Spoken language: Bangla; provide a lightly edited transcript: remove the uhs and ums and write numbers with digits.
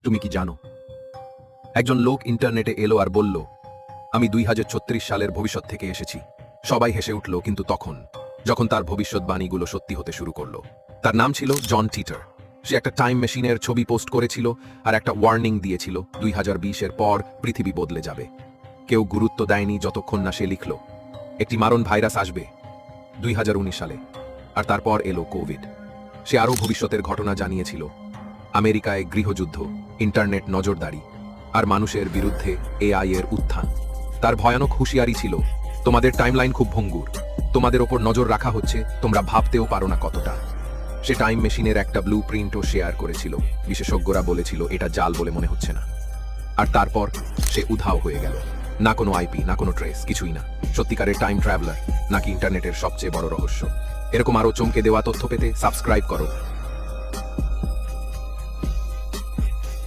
তুমি কি জানো? একজন লোক ইন্টারনেটে এলো আর বলল, আমি 2036 সালের ভবিষ্যৎ থেকে এসেছি। সবাই হেসে উঠল, কিন্তু যখন তার ভবিষ্যৎবাণীগুলো সত্যি হতে শুরু করলো। তার নাম ছিল জন টিটার। সে একটা টাইম মেশিনের ছবি পোস্ট করেছিল আর একটা ওয়ার্নিং দিয়েছিল 2020-এর পর পৃথিবী বদলে যাবে। কেউ গুরুত্ব দেয়নি যতক্ষণ না সে লিখল, একটি মারণ ভাইরাস আসবে 2019 সালে। আর তারপর এলো কোভিড। সে আরও ভবিষ্যতের ঘটনা জানিয়েছিল, আমেরিকায় গৃহযুদ্ধ, ইন্টারনেট নজরদারি আর মানুষের বিরুদ্ধে এআই এর উত্থান। তার ভয়ানক হুঁশিয়ারি ছিল, তোমাদের টাইমলাইন খুব ভঙ্গুর, তোমাদের ওপর নজর রাখা হচ্ছে, তোমরা ভাবতেও পারো না কতটা। সে টাইম মেশিনের একটা ব্লু প্রিন্টও শেয়ার করেছিল। বিশেষজ্ঞরা বলেছিল এটা জাল বলে মনে হচ্ছে না। আর তারপর সে উধাও হয়ে গেল। না কোনো আইপি, না কোনো ট্রেস, কিছুই না। সত্যিকারের টাইম ট্রাভেলার নাকি ইন্টারনেটের সবচেয়ে বড় রহস্য? এরকম আরও চমকে দেওয়া তথ্য পেতে সাবস্ক্রাইব করো।